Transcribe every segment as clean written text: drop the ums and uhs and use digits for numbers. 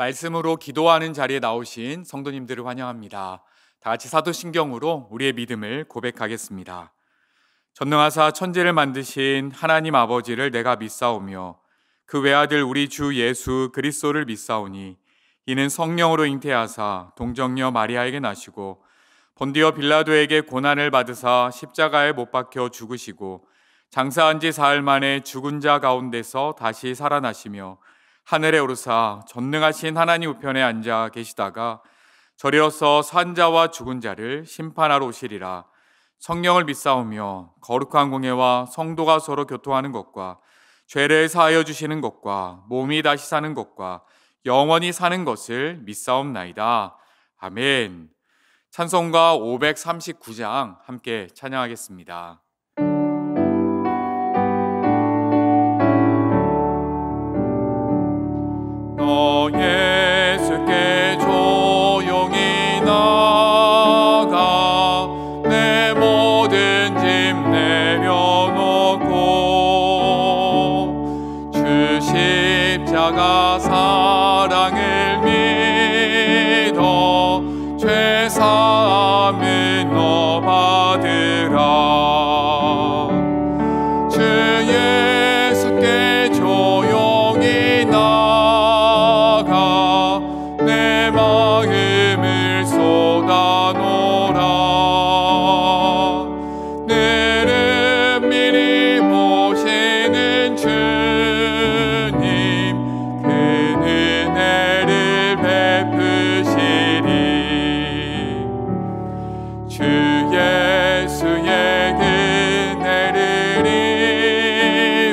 말씀으로 기도하는 자리에 나오신 성도님들을 환영합니다. 다 같이 사도신경으로 우리의 믿음을 고백하겠습니다. 전능하사 천지를 만드신 하나님 아버지를 내가 믿사오며 그 외아들 우리 주 예수 그리스도를 믿사오니 이는 성령으로 잉태하사 동정녀 마리아에게 나시고 본디오 빌라도에게 고난을 받으사 십자가에 못 박혀 죽으시고 장사한 지 사흘 만에 죽은 자 가운데서 다시 살아나시며 하늘에 오르사 전능하신 하나님 우편에 앉아 계시다가 저리로서 산자와 죽은 자를 심판하러 오시리라. 성령을 믿사오며 거룩한 공예와 성도가 서로 교통하는 것과 죄를 사하여 주시는 것과 몸이 다시 사는 것과 영원히 사는 것을 믿사옵나이다. 아멘. 찬송가 539장 함께 찬양하겠습니다. 너 예수께 조용히 나가 내 모든 짐 내려놓고 주 십자가 사랑을 믿어 죄 사함을 너 받으라. 주 예수께 조용히 나가 내 마음을 쏟아놓으라. 너를 미리 보시는 주님 그 은혜를 베푸시리. 주 예수의 은혜를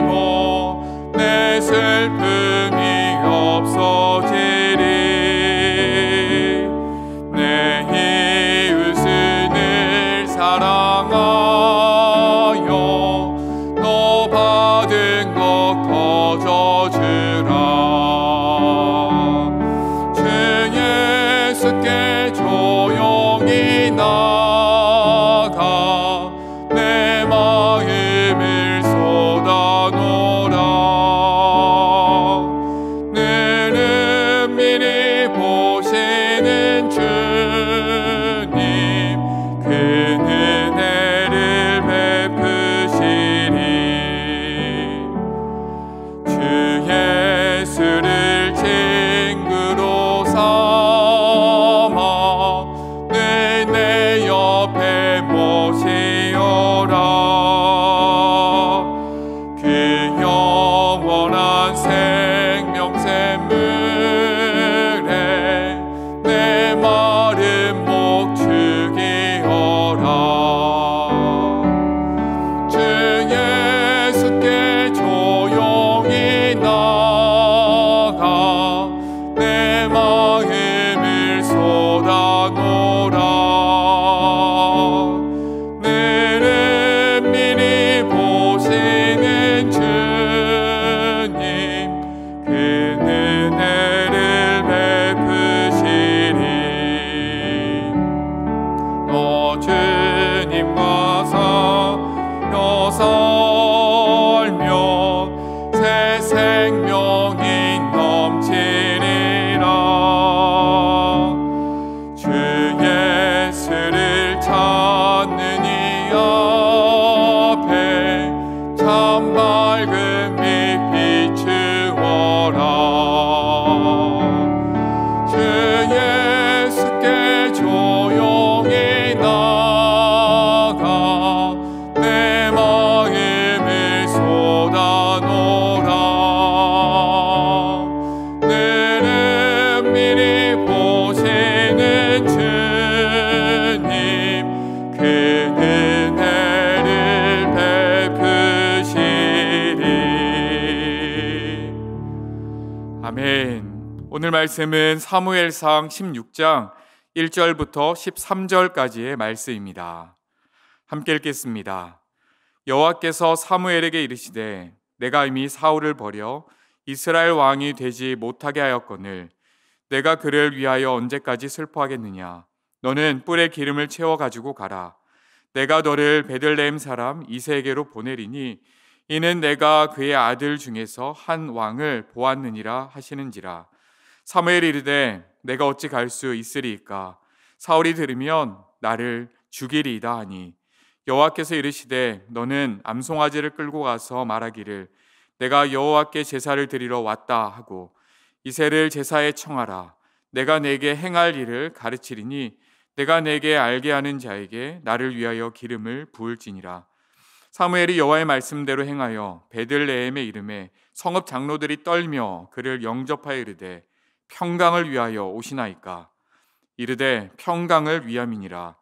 입어 내 슬픔이 없어지리. 내 이웃을 늘 사랑하여 너 받은 것 거저주라. 주 예수께 조용히 나가 내 마음을 쏟아놓으라. 너는 미리 보시는 주님 그 은혜를 베푸시리. 주 예수를 친구로 삼아 늘 내 옆에 모시오라. 그 영원한 생명샘물에 내 마른 목 죽이어라. 주 예수께 조용히 나가 내 마음을 쏟아놓으라. 너는 미리 보시는 주님 그 은혜를 베푸시리. 너 주님과 사며 살며 새 생명이 넘치리라. 주 예수를 찾는 이 앞에 참 밝은 빛 비추어라. 주 예수께 조용히 나가 내 마음을 쏟아놓으라. 너는 미리 보시는 주님 그 은혜를 베푸시리. 아멘. 오늘 말씀은 사무엘상 16장 1절부터 13절까지의 말씀입니다. 함께 읽겠습니다. 여호와께서 사무엘에게 이르시되 내가 이미 사울을 버려 이스라엘 왕이 되지 못하게 하였거늘 내가 그를 위하여 언제까지 슬퍼하겠느냐. 너는 뿔에 기름을 채워 가지고 가라. 내가 너를 베들레헴 사람 이새에게로 보내리니 이는 내가 그의 아들 중에서 한 왕을 보았느니라 하시는지라. 사무엘이 이르되 내가 어찌 갈 수 있으리이까? 사울이 들으면 나를 죽이리이다 하니 여호와께서 이르시되 너는 암송아지를 끌고 가서 말하기를 내가 여호와께 제사를 드리러 왔다 하고 이새를 제사에 청하라. 내가 내게 행할 일을 가르치리니 내가 내게 알게 하는 자에게 나를 위하여 기름을 부을지니라. 사무엘이 여호와의 말씀대로 행하여 베들레헴의 이름에 성읍 장로들이 떨며 그를 영접하여 이르되 평강을 위하여 오시나이까? 이르되 평강을 위함이니라.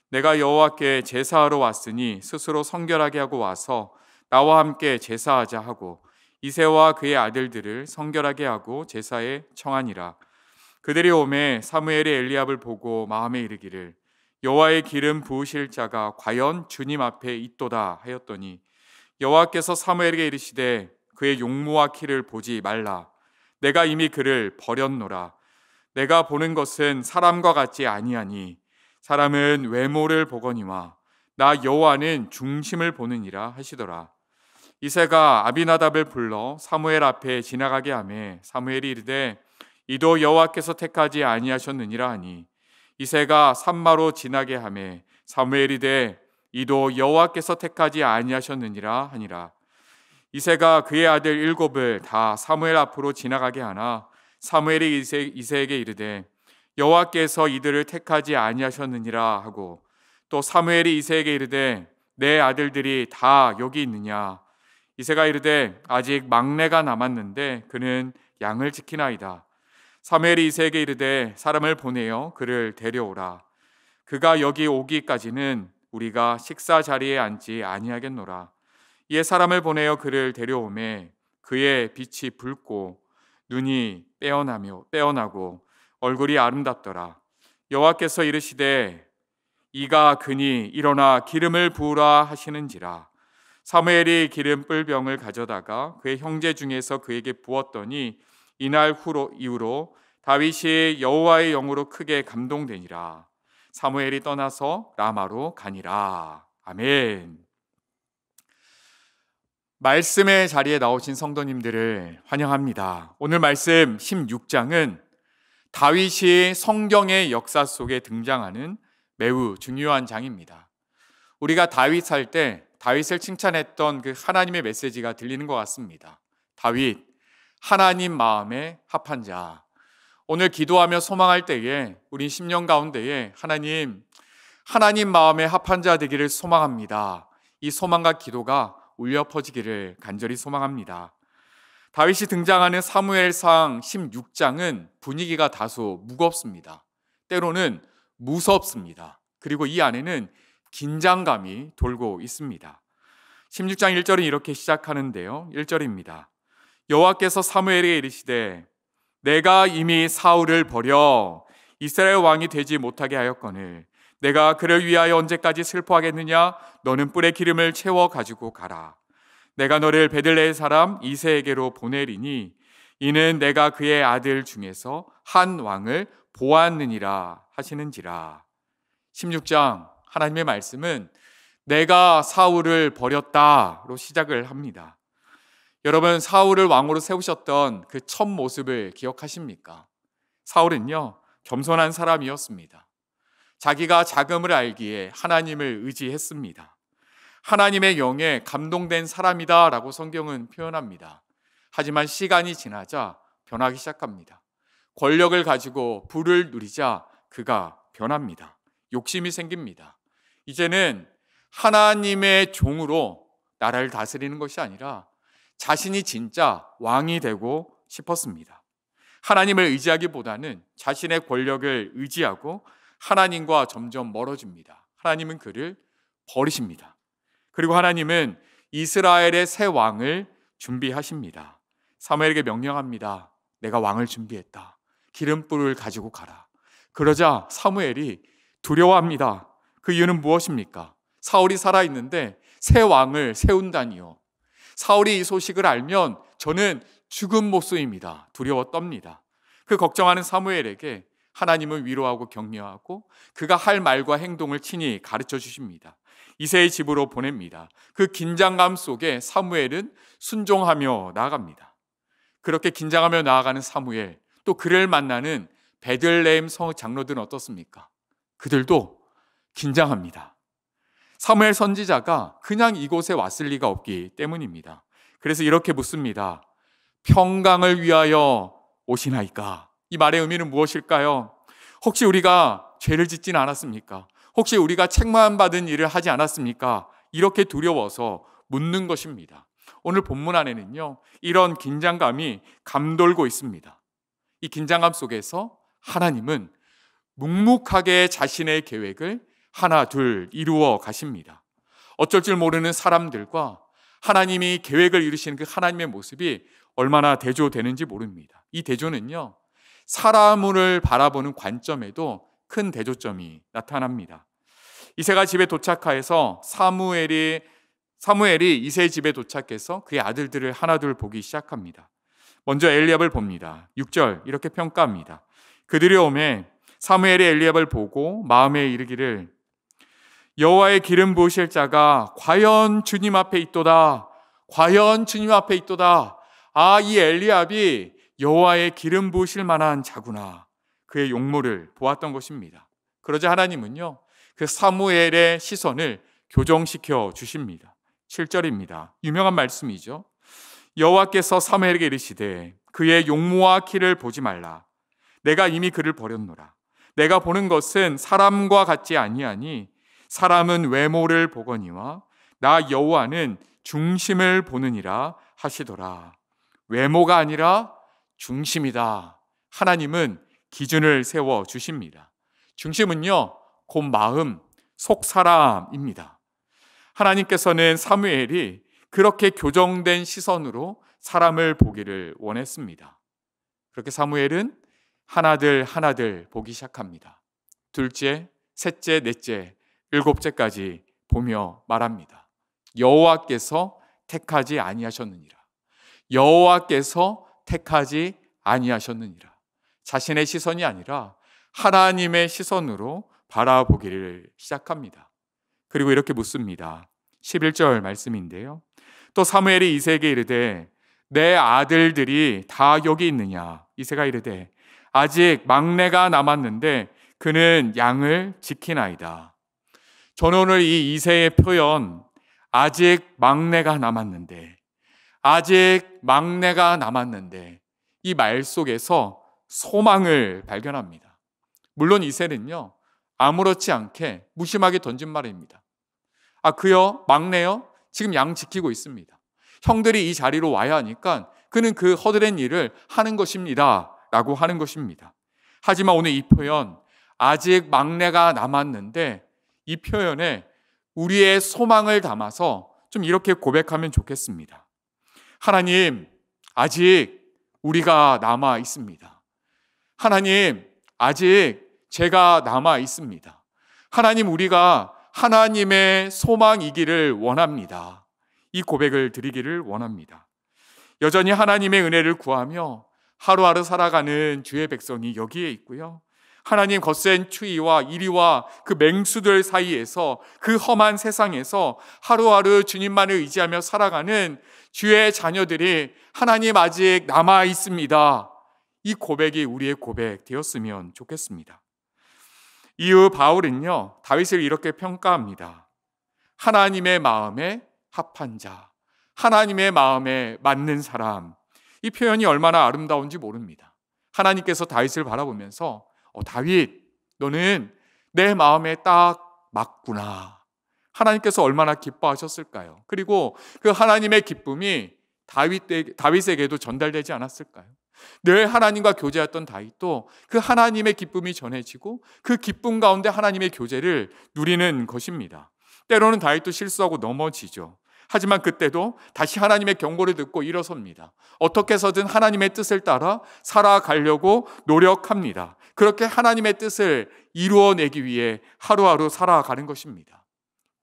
내가 여호와께 제사하러 왔으니 스스로 성결하게 하고 와서 나와 함께 제사하자 하고 이새와 그의 아들들을 성결하게 하고 제사에 청하니라. 그들이 오매 사무엘이 엘리압을 보고 마음에 이르기를 여호와의 기름 부으실 자가 과연 주님 앞에 있도다 하였더니 여호와께서 사무엘에게 이르시되 그의 용모와 키를 보지 말라. 내가 이미 그를 버렸노라. 내가 보는 것은 사람과 같지 아니하니 사람은 외모를 보거니와 나 여호와는 중심을 보느니라 하시더라. 이새가 아비나답을 불러 사무엘 앞에 지나가게 하매 사무엘이 이르되 이도 여호와께서 택하지 아니하셨느니라 하니 이새가 산마로 지나게 하매 사무엘이 이르되 이도 여호와께서 택하지 아니하셨느니라 하니라. 이새가 그의 아들 7을 다 사무엘 앞으로 지나가게 하나 사무엘이 이새에게 이르되 여호와께서 이들을 택하지 아니하셨느니라 하고 또 사무엘이 이새에게 이르되 내 아들들이 다 여기 있느냐? 이새가 이르되 아직 막내가 남았는데 그는 양을 지키나이다. 사무엘이 이새에게 이르되 사람을 보내어 그를 데려오라. 그가 여기 오기까지는 우리가 식사 자리에 앉지 아니하겠노라. 이에 사람을 보내어 그를 데려오매 그의 빛이 붉고 눈이 빼어나고 얼굴이 아름답더라. 여호와께서 이르시되 이가 그니 일어나 기름을 부으라 하시는지라. 사무엘이 기름 뿔병을 가져다가 그의 형제 중에서 그에게 부었더니 이날 이후로 다윗이 여호와의 영으로 크게 감동되니라. 사무엘이 떠나서 라마로 가니라. 아멘. 말씀의 자리에 나오신 성도님들을 환영합니다. 오늘 말씀 16장은 다윗이 성경의 역사 속에 등장하는 매우 중요한 장입니다. 우리가 다윗 할 때 다윗을 칭찬했던 그 하나님의 메시지가 들리는 것 같습니다. 다윗, 하나님 마음에 합한 자. 오늘 기도하며 소망할 때에 우리 10년 가운데에 하나님 마음에 합한 자 되기를 소망합니다. 이 소망과 기도가 울려 퍼지기를 간절히 소망합니다. 다윗이 등장하는 사무엘상 16장은 분위기가 다소 무겁습니다. 때로는 무섭습니다. 그리고 이 안에는 긴장감이 돌고 있습니다. 16장 1절은 이렇게 시작하는데요. 1절입니다. 여호와께서 사무엘에게 이르시되 내가 이미 사울을 버려 이스라엘 왕이 되지 못하게 하였거늘 내가 그를 위하여 언제까지 슬퍼하겠느냐? 너는 뿔에 기름을 채워 가지고 가라. 내가 너를 베들레헴 사람 이새에게로 보내리니 이는 내가 그의 아들 중에서 한 왕을 보았느니라 하시는지라. 16장 하나님의 말씀은 내가 사울을 버렸다로 시작을 합니다. 여러분, 사울을 왕으로 세우셨던 그 첫 모습을 기억하십니까? 사울은요, 겸손한 사람이었습니다. 자기가 작음을 알기에 하나님을 의지했습니다. 하나님의 영에 감동된 사람이다 라고 성경은 표현합니다. 하지만 시간이 지나자 변하기 시작합니다. 권력을 가지고 부를 누리자 그가 변합니다. 욕심이 생깁니다. 이제는 하나님의 종으로 나라를 다스리는 것이 아니라 자신이 진짜 왕이 되고 싶었습니다. 하나님을 의지하기보다는 자신의 권력을 의지하고 하나님과 점점 멀어집니다. 하나님은 그를 버리십니다. 그리고 하나님은 이스라엘의 새 왕을 준비하십니다. 사무엘에게 명령합니다. 내가 왕을 준비했다. 기름불을 가지고 가라. 그러자 사무엘이 두려워합니다. 그 이유는 무엇입니까? 사울이 살아있는데 새 왕을 세운다니요. 사울이 이 소식을 알면 저는 죽은 모습입니다. 두려워 떱니다. 그 걱정하는 사무엘에게 하나님은 위로하고 격려하고 그가 할 말과 행동을 친히 가르쳐 주십니다. 이새의 집으로 보냅니다. 그 긴장감 속에 사무엘은 순종하며 나아갑니다. 그렇게 긴장하며 나아가는 사무엘, 또 그를 만나는 베들레헴 성 장로들은 어떻습니까? 그들도 긴장합니다. 사무엘 선지자가 그냥 이곳에 왔을 리가 없기 때문입니다. 그래서 이렇게 묻습니다. 평강을 위하여 오시나이까? 이 말의 의미는 무엇일까요? 혹시 우리가 죄를 짓진 않았습니까? 혹시 우리가 책망 받은 일을 하지 않았습니까? 이렇게 두려워서 묻는 것입니다. 오늘 본문 안에는요, 이런 긴장감이 감돌고 있습니다. 이 긴장감 속에서 하나님은 묵묵하게 자신의 계획을 하나 둘 이루어 가십니다. 어쩔 줄 모르는 사람들과 하나님이 계획을 이루시는 그 하나님의 모습이 얼마나 대조되는지 모릅니다. 이 대조는요, 사람을 바라보는 관점에도 큰 대조점이 나타납니다. 이새가 집에 도착하여서 사무엘이 이새의 집에 도착해서 그의 아들들을 하나둘 보기 시작합니다. 먼저 엘리압을 봅니다. 6절 이렇게 평가합니다. 그들이 오매 사무엘이 엘리압을 보고 마음에 이르기를 여호와의 기름 부으실 자가 과연 주님 앞에 있도다. 과연 주님 앞에 있도다. 아, 이 엘리압이 여호와의 기름 부으실 만한 자구나. 그의 용모를 보았던 것입니다. 그러자 하나님은요, 그 사무엘의 시선을 교정시켜 주십니다. 7절입니다. 유명한 말씀이죠. 여호와께서 사무엘에게 이르시되 그의 용모와 키를 보지 말라. 내가 이미 그를 버렸노라. 내가 보는 것은 사람과 같지 아니하니 사람은 외모를 보거니와 나 여호와는 중심을 보느니라 하시더라. 외모가 아니라 중심이다. 하나님은 기준을 세워 주십니다. 중심은요, 곧 마음, 속 사람입니다. 하나님께서는 사무엘이 그렇게 교정된 시선으로 사람을 보기를 원했습니다. 그렇게 사무엘은 하나들 보기 시작합니다. 둘째, 셋째, 넷째, 일곱째까지 보며 말합니다. 여호와께서 택하지 아니하셨느니라. 여호와께서 택하지 아니하셨느니라. 자신의 시선이 아니라 하나님의 시선으로 바라보기를 시작합니다. 그리고 이렇게 묻습니다. 11절 말씀인데요. 또 사무엘이 이새에게 이르되 내 아들들이 다 여기 있느냐? 이새가 이르되 아직 막내가 남았는데 그는 양을 지키나이다. 저는 오늘 이 이새의 표현, 아직 막내가 남았는데, 이 말 속에서 소망을 발견합니다. 물론 이새는요, 아무렇지 않게 무심하게 던진 말입니다. 아, 그요? 막내요? 지금 양 지키고 있습니다. 형들이 이 자리로 와야 하니까 그는 그 허드렛 일을 하는 것입니다. 라고 하는 것입니다. 하지만 오늘 이 표현, 아직 막내가 남았는데, 이 표현에 우리의 소망을 담아서 좀 이렇게 고백하면 좋겠습니다. 하나님, 아직 우리가 남아 있습니다. 하나님, 아직 제가 남아 있습니다. 하나님, 우리가 하나님의 소망이기를 원합니다. 이 고백을 드리기를 원합니다. 여전히 하나님의 은혜를 구하며 하루하루 살아가는 주의 백성이 여기에 있고요. 하나님 거센 추위와 이리와 그 맹수들 사이에서 그 험한 세상에서 하루하루 주님만을 의지하며 살아가는 주의 자녀들이 하나님 아직 남아 있습니다. 이 고백이 우리의 고백 되었으면 좋겠습니다. 이후 바울은요, 다윗을 이렇게 평가합니다. 하나님의 마음에 합한 자, 하나님의 마음에 맞는 사람. 이 표현이 얼마나 아름다운지 모릅니다. 하나님께서 다윗을 바라보면서 다윗, 너는 내 마음에 딱 맞구나. 하나님께서 얼마나 기뻐하셨을까요? 그리고 그 하나님의 기쁨이 다윗에게도 전달되지 않았을까요? 늘 하나님과 교제했던 다윗도 그 하나님의 기쁨이 전해지고 그 기쁨 가운데 하나님의 교제를 누리는 것입니다. 때로는 다윗도 실수하고 넘어지죠. 하지만 그때도 다시 하나님의 경고를 듣고 일어섭니다. 어떻게 해서든 하나님의 뜻을 따라 살아가려고 노력합니다. 그렇게 하나님의 뜻을 이루어내기 위해 하루하루 살아가는 것입니다.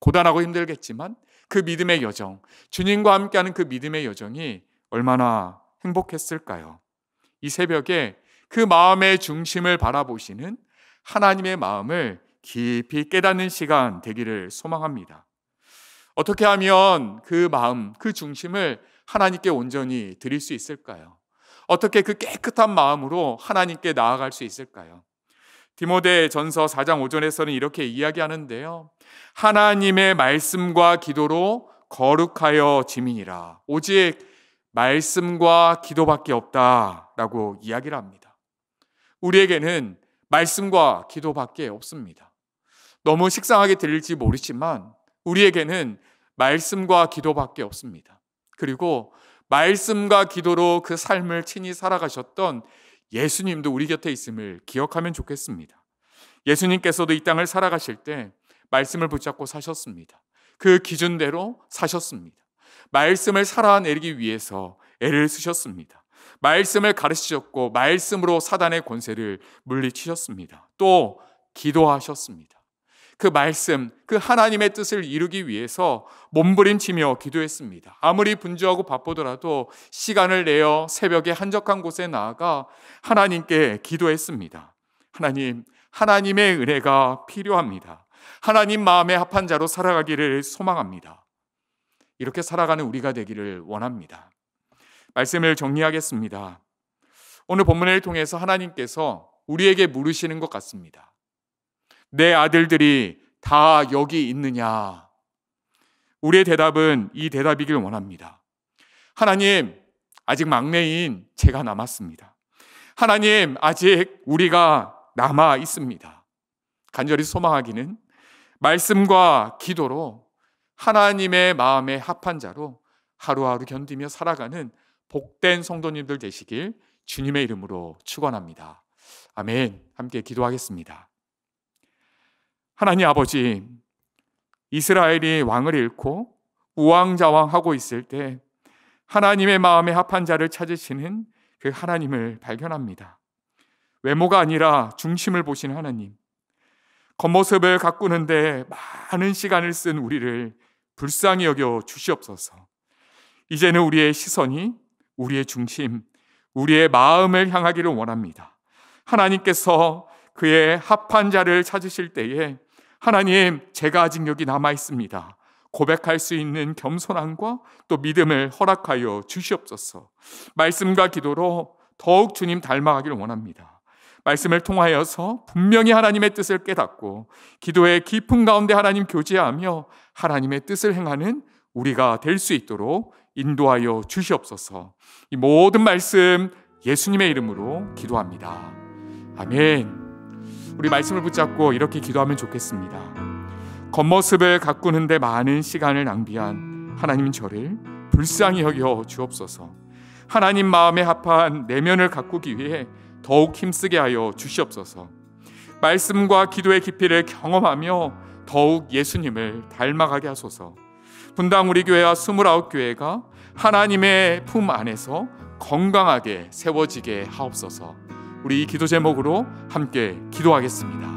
고단하고 힘들겠지만 그 믿음의 여정, 주님과 함께하는 그 믿음의 여정이 얼마나 행복했을까요? 이 새벽에 그 마음의 중심을 바라보시는 하나님의 마음을 깊이 깨닫는 시간 되기를 소망합니다. 어떻게 하면 그 마음, 그 중심을 하나님께 온전히 드릴 수 있을까요? 어떻게 그 깨끗한 마음으로 하나님께 나아갈 수 있을까요? 디모데전서 4장 5절에서는 이렇게 이야기하는데요. 하나님의 말씀과 기도로 거룩하여 지민이라. 오직 말씀과 기도밖에 없다라고 이야기를 합니다. 우리에게는 말씀과 기도밖에 없습니다. 너무 식상하게 들릴지 모르지만 우리에게는 말씀과 기도밖에 없습니다. 그리고 말씀과 기도로 그 삶을 친히 살아가셨던 예수님도 우리 곁에 있음을 기억하면 좋겠습니다. 예수님께서도 이 땅을 살아가실 때 말씀을 붙잡고 사셨습니다. 그 기준대로 사셨습니다. 말씀을 살아내기 위해서 애를 쓰셨습니다. 말씀을 가르치셨고 말씀으로 사단의 권세를 물리치셨습니다. 또 기도하셨습니다. 그 말씀, 그 하나님의 뜻을 이루기 위해서 몸부림치며 기도했습니다. 아무리 분주하고 바쁘더라도 시간을 내어 새벽에 한적한 곳에 나아가 하나님께 기도했습니다. 하나님, 하나님의 은혜가 필요합니다. 하나님 마음에 합한 자로 살아가기를 소망합니다. 이렇게 살아가는 우리가 되기를 원합니다. 말씀을 정리하겠습니다. 오늘 본문을 통해서 하나님께서 우리에게 물으시는 것 같습니다. 내 아들들이 다 여기 있느냐? 우리의 대답은 이 대답이길 원합니다. 하나님, 아직 막내인 제가 남았습니다. 하나님, 아직 우리가 남아 있습니다. 간절히 소망하기는 말씀과 기도로 하나님의 마음에 합한 자로 하루하루 견디며 살아가는 복된 성도님들 되시길 주님의 이름으로 축원합니다. 아멘. 함께 기도하겠습니다. 하나님 아버지, 이스라엘이 왕을 잃고 우왕좌왕하고 있을 때 하나님의 마음에 합한 자를 찾으시는 그 하나님을 발견합니다. 외모가 아니라 중심을 보시는 하나님, 겉모습을 가꾸는데 많은 시간을 쓴 우리를 불쌍히 여겨 주시옵소서. 이제는 우리의 시선이 우리의 중심, 우리의 마음을 향하기를 원합니다. 하나님께서 그의 합한 자를 찾으실 때에 하나님, 제가 아직 여기 남아 있습니다. 고백할 수 있는 겸손함과 또 믿음을 허락하여 주시옵소서. 말씀과 기도로 더욱 주님 닮아가기를 원합니다. 말씀을 통하여서 분명히 하나님의 뜻을 깨닫고 기도의 깊은 가운데 하나님 교제하며 하나님의 뜻을 행하는 우리가 될 수 있도록 인도하여 주시옵소서. 이 모든 말씀 예수님의 이름으로 기도합니다. 아멘. 우리 말씀을 붙잡고 이렇게 기도하면 좋겠습니다. 겉모습을 가꾸는데 많은 시간을 낭비한 하나님, 저를 불쌍히 여겨 주옵소서. 하나님 마음에 합한 내면을 가꾸기 위해 더욱 힘쓰게 하여 주시옵소서. 말씀과 기도의 깊이를 경험하며 더욱 예수님을 닮아가게 하소서. 분당 우리 교회와 29교회가 하나님의 품 안에서 건강하게 세워지게 하옵소서. 우리 이 기도 제목으로 함께 기도하겠습니다.